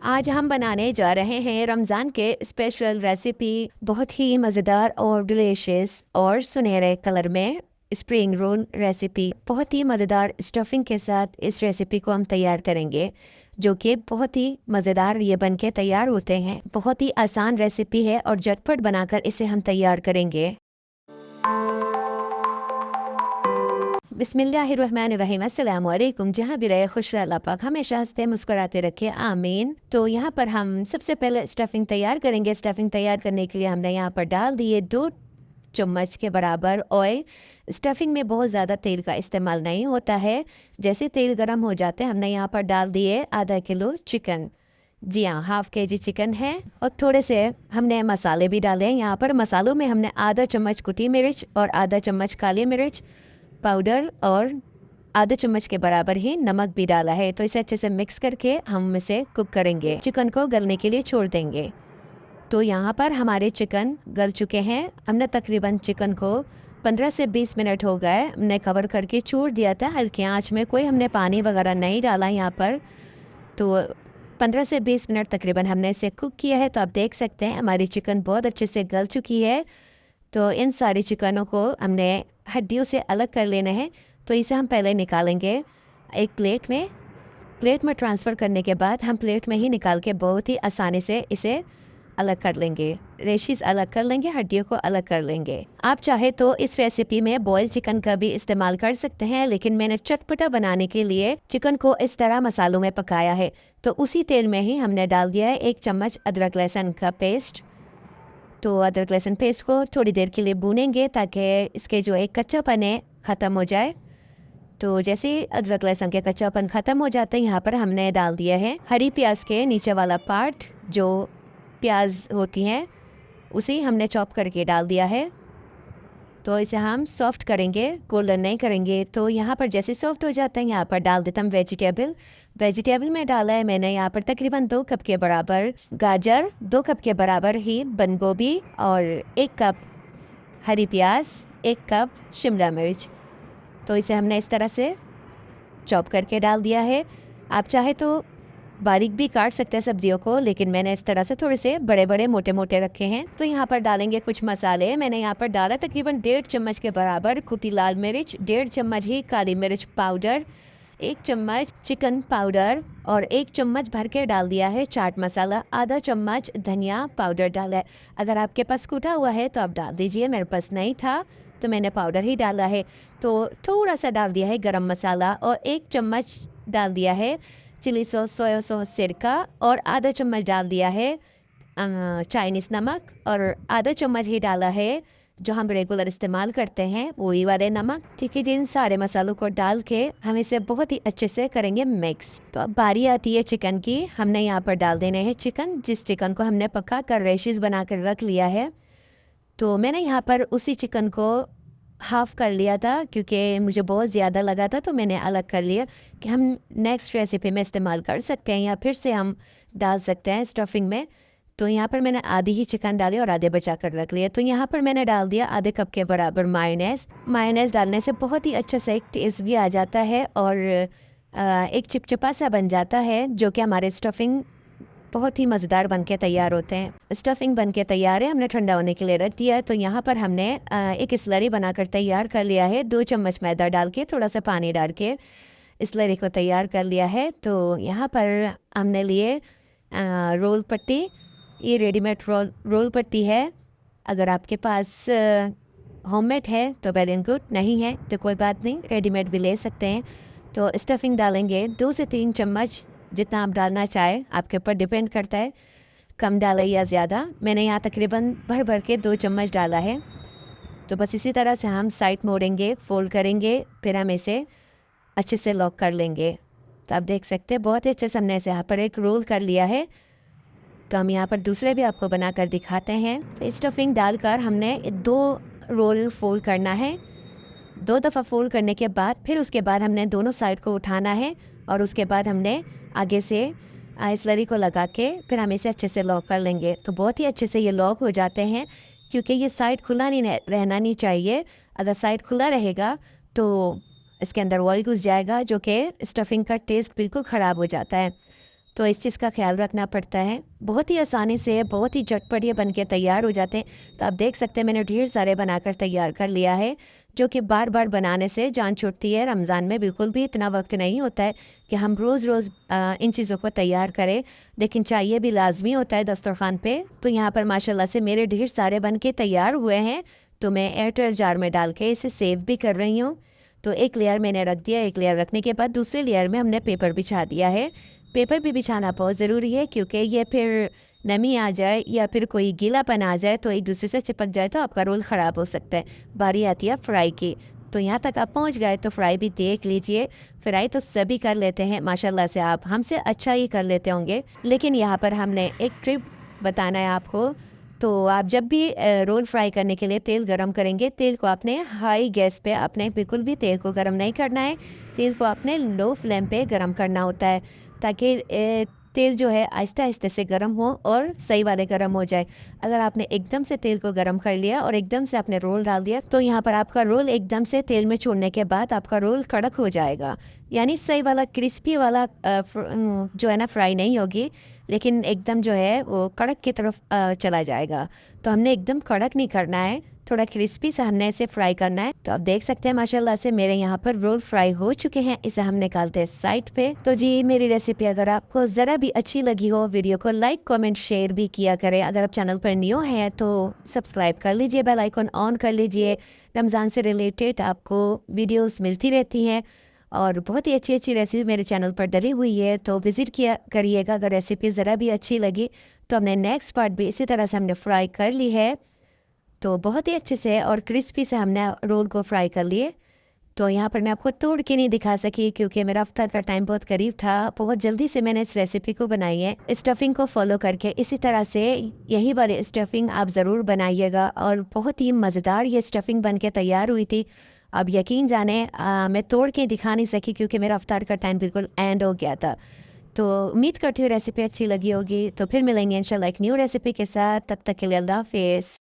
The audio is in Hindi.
आज हम बनाने जा रहे हैं रमज़ान के स्पेशल रेसिपी, बहुत ही मज़ेदार और डिलीशियस और सुनहरे कलर में स्प्रिंग रोल रेसिपी। बहुत ही मज़ेदार स्टफिंग के साथ इस रेसिपी को हम तैयार करेंगे, जो कि बहुत ही मज़ेदार ये बन के तैयार होते हैं। बहुत ही आसान रेसिपी है और झटपट बनाकर इसे हम तैयार करेंगे। बिस्मिल्लाहिर्रहमानिर्रहीम, अस्सलाम वालेकुम। जहाँ भी रहे खुश रहे अल्लाह पाक हमेशा हंसते मुस्कुराते रखे, आमीन। तो यहाँ पर हम सबसे पहले स्टफिंग तैयार करेंगे। स्टफिंग तैयार करने के लिए हमने यहाँ पर डाल दिए 2 चम्मच के बराबर ऑयल। स्टफिंग में बहुत ज़्यादा तेल का इस्तेमाल नहीं होता है। जैसे तेल गर्म हो जाते हैं हमने यहाँ पर डाल दिए आधा किलो चिकन। जी हाँ, हाफ केजी चिकन है। और थोड़े से हमने मसाले भी डाले हैं। यहाँ पर मसालों में हमने आधा चम्मच कुटी मिर्च और आधा चम्मच काली मिर्च पाउडर और आधा चम्मच के बराबर ही नमक भी डाला है। तो इसे अच्छे से मिक्स करके हम इसे कुक करेंगे, चिकन को गलने के लिए छोड़ देंगे। तो यहाँ पर हमारे चिकन गल चुके हैं। हमने तकरीबन चिकन को 15 से 20 मिनट हो गए, हमने कवर करके छोड़ दिया था हल्की आंच में। कोई हमने पानी वगैरह नहीं डाला यहाँ पर। तो 15 से 20 मिनट तकरीबन हमने इसे कुक किया है। तो आप देख सकते हैं हमारी चिकन बहुत अच्छे से गल चुकी है। तो इन सारी चिकनों को हमने हड्डियों से अलग कर लेना है। तो इसे हम पहले निकालेंगे एक प्लेट में ट्रांसफ़र करने के बाद हम प्लेट में ही निकाल के बहुत ही आसानी से इसे अलग कर लेंगे। रेशीज अलग कर लेंगे, हड्डियों को अलग कर लेंगे। आप चाहे तो इस रेसिपी में बॉयल चिकन का भी इस्तेमाल कर सकते हैं, लेकिन मैंने चटपटा बनाने के लिए चिकन को इस तरह मसालों में पकाया है। तो उसी तेल में ही हमने डाल दिया है 1 चम्मच अदरक लहसुन का पेस्ट। तो अदरक लहसुन पेस्ट को थोड़ी देर के लिए भूनेंगे ताकि इसके जो एक कच्चापन है ख़त्म हो जाए। तो जैसे ही अदरक लहसुन के कच्चापन ख़त्म हो जाते हैं यहाँ पर हमने डाल दिया है हरी प्याज के नीचे वाला पार्ट, जो प्याज होती हैं उसे हमने चॉप करके डाल दिया है। तो इसे हम सॉफ्ट करेंगे, गोल्डन नहीं करेंगे। तो यहाँ पर जैसे सॉफ्ट हो जाते हैं यहाँ पर डाल देता हूँ वेजिटेबल में डाला है मैंने यहाँ पर तकरीबन 2 कप के बराबर गाजर, 2 कप के बराबर ही बंद गोभी और 1 कप हरी प्याज, 1 कप शिमला मिर्च। तो इसे हमने इस तरह से चॉप करके डाल दिया है। आप चाहे तो बारीक भी काट सकते हैं सब्जियों को, लेकिन मैंने इस तरह से थोड़े से बड़े बड़े मोटे मोटे रखे हैं। तो यहाँ पर डालेंगे कुछ मसाले। मैंने यहाँ पर डाला तकरीबन 1.5 चम्मच के बराबर कुटी लाल मिर्च, 1.5 चम्मच ही काली मिर्च पाउडर, 1 चम्मच चिकन पाउडर और 1 चम्मच भर के डाल दिया है चाट मसाला, आधा चम्मच धनिया पाउडर डाला है। अगर आपके पास कूटा हुआ है तो आप डाल दीजिए, मेरे पास नहीं था तो मैंने पाउडर ही डाला है। तो थोड़ा सा डाल दिया है गरम मसाला और 1 चम्मच डाल दिया है चिली सॉस, सोया सॉस, सिरका और आधा चम्मच डाल दिया है चाइनीज़ नमक और आधा चम्मच ही डाला है जो हम रेगुलर इस्तेमाल करते हैं वही वाले नमक। ठीक है जी, इन सारे मसालों को डाल के हम इसे बहुत ही अच्छे से करेंगे मिक्स। तो अब बारी आती है चिकन की। हमने यहाँ पर डाल देने हैं चिकन, जिस चिकन को हमने पका कर रेशेस बना कर रख लिया है। तो मैंने यहाँ पर उसी चिकन को हाफ़ कर लिया था क्योंकि मुझे बहुत ज़्यादा लगा था, तो मैंने अलग कर लिया कि हम नेक्स्ट रेसिपी में इस्तेमाल कर सकते हैं या फिर से हम डाल सकते हैं स्टफिंग में। तो यहाँ पर मैंने आधी ही चिकन डाली और आधे बचा कर रख लिया। तो यहाँ पर मैंने डाल दिया आधे कप के बराबर मायोनेज़ डालने से बहुत ही अच्छा सा एक टेस्ट भी आ जाता है और एक चिपचिपा सा बन जाता है, जो कि हमारे स्टफिंग बहुत ही मज़ेदार बन के तैयार होते हैं। स्टफिंग बन के तैयार है, हमने ठंडा होने के लिए रख दिया है। तो यहाँ पर हमने एक स्लरी बनाकर तैयार कर लिया है। 2 चम्मच मैदा डाल के थोड़ा सा पानी डाल के स्लरी को तैयार कर लिया है। तो यहाँ पर हमने लिए रोल पट्टी। ये रेडीमेड रोल पट्टी है। अगर आपके पास होममेड है तो वेल एंड गुड, नहीं है तो कोई बात नहीं, रेडीमेड भी ले सकते हैं। तो स्टफिंग डालेंगे 2 से 3 चम्मच, जितना आप डालना चाहे आपके ऊपर डिपेंड करता है, कम डाला या ज़्यादा। मैंने यहाँ तकरीबन भर के 2 चम्मच डाला है। तो बस इसी तरह से हम साइड मोड़ेंगे, फोल्ड करेंगे, फिर हम इसे अच्छे से लॉक कर लेंगे। तो आप देख सकते हैं बहुत ही अच्छे से हमने इसे यहाँ पर एक रोल कर लिया है। तो हम यहाँ पर दूसरे भी आपको बना कर दिखाते हैं। तो स्टफिंग डालकर हमने 2 रोल फोल्ड करना है। 2 दफ़ा फोल्ड करने के बाद फिर उसके बाद हमने दोनों साइड को उठाना है और उसके बाद हमने आगे से स्लरी को लगा के फिर हम इसे अच्छे से लॉक कर लेंगे। तो बहुत ही अच्छे से ये लॉक हो जाते हैं क्योंकि ये साइड खुला नहीं रहना नहीं चाहिए। अगर साइड खुला रहेगा तो इसके अंदर ऑयल घुस जाएगा, जो कि स्टफिंग का टेस्ट बिल्कुल ख़राब हो जाता है। तो इस चीज़ का ख्याल रखना पड़ता है। बहुत ही आसानी से, बहुत ही झटपट ये बन के तैयार हो जाते हैं। तो आप देख सकते हैं मैंने ढेर सारे बनाकर तैयार कर लिया है, जो कि बार बार बनाने से जान छूटती है। रमज़ान में बिल्कुल भी इतना वक्त नहीं होता है कि हम रोज़ रोज़ इन चीज़ों को तैयार करें, लेकिन चाहिए भी लाजमी होता है दस्तरखान पे। तो यहाँ पर माशाल्लाह से मेरे ढेर सारे बन के तैयार हुए हैं। तो मैं एयरटाइट जार में डाल के इसे सेव भी कर रही हूँ। तो एक लेयर मैंने रख दिया, एक लेयर रखने के बाद दूसरे लेयर में हमने पेपर बिछा दिया है। पेपर भी बिछाना बहुत ज़रूरी है, क्योंकि ये फिर नमी आ जाए या फिर कोई गीलापन आ जाए तो एक दूसरे से चिपक जाए तो आपका रोल ख़राब हो सकता है। बारी आती है फ्राई की। तो यहाँ तक आप पहुँच गए तो फ्राई भी देख लीजिए। फ्राई तो सभी कर लेते हैं माशाल्लाह से, आप हमसे अच्छा ही कर लेते होंगे, लेकिन यहाँ पर हमने एक ट्रिप बताना है आपको। तो आप जब भी रोल फ्राई करने के लिए तेल गरम करेंगे, तेल को आपने हाई गैस पे, आपने बिल्कुल भी तेल को गरम नहीं करना है। तेल को आपने लो फ्लेम पे गरम करना होता है, ताकि तेल जो है आहिस्ते आहिस्ते से गर्म हो और सही वाले गर्म हो जाए। अगर आपने एकदम से तेल को गर्म कर लिया और एकदम से आपने रोल डाल दिया, तो यहाँ पर आपका रोल एकदम से तेल में छोड़ने के बाद आपका रोल कड़क हो जाएगा, यानी सही वाला क्रिस्पी वाला जो है ना फ्राई नहीं होगी, लेकिन एकदम जो है वो कड़क की तरफ चला जाएगा। तो हमने एकदम कड़क नहीं करना है, थोड़ा क्रिस्पी सा हमने इसे फ्राई करना है। तो आप देख सकते हैं माशाल्लाह से मेरे यहाँ पर रोल फ्राई हो चुके हैं। इसे हम निकालते हैं साइड पे। तो जी मेरी रेसिपी अगर आपको ज़रा भी अच्छी लगी हो, वीडियो को लाइक कमेंट शेयर भी किया करें। अगर आप चैनल पर न्यू हैं तो सब्सक्राइब कर लीजिए, बेल आइकन ऑन कर लीजिए। रमज़ान से रिलेटेड आपको वीडियोज़ मिलती रहती हैं और बहुत ही अच्छी अच्छी रेसिपी मेरे चैनल पर डली हुई है, तो विज़िट किया करिएगा। अगर रेसिपी ज़रा भी अच्छी लगी तो हमने नेक्स्ट पार्ट भी इसी तरह से हमने फ्राई कर ली है। तो बहुत ही अच्छे से और क्रिस्पी से हमने रोल को फ्राई कर लिए। तो यहाँ पर मैं आपको तोड़ के नहीं दिखा सकी, क्योंकि मेरा अफ्तार का टाइम बहुत करीब था। बहुत जल्दी से मैंने इस रेसिपी को बनाई है स्टफिंग को फॉलो करके। इसी तरह से यही वाली स्टफिंग आप ज़रूर बनाइएगा, और बहुत ही मज़ेदार ये स्टफिंग बन के तैयार हुई थी। अब यकीन जाने मैं तोड़ के दिखा नहीं सकी, क्योंकि मेरा अफ्तार का टाइम बिल्कुल एंड हो गया था। तो उम्मीद करती हूँ रेसिपी अच्छी लगी होगी। तो फिर मिलेंगे इंशाल्लाह एक न्यू रेसिपी के साथ। तब तक के लिए अल्लाह हाफिज़।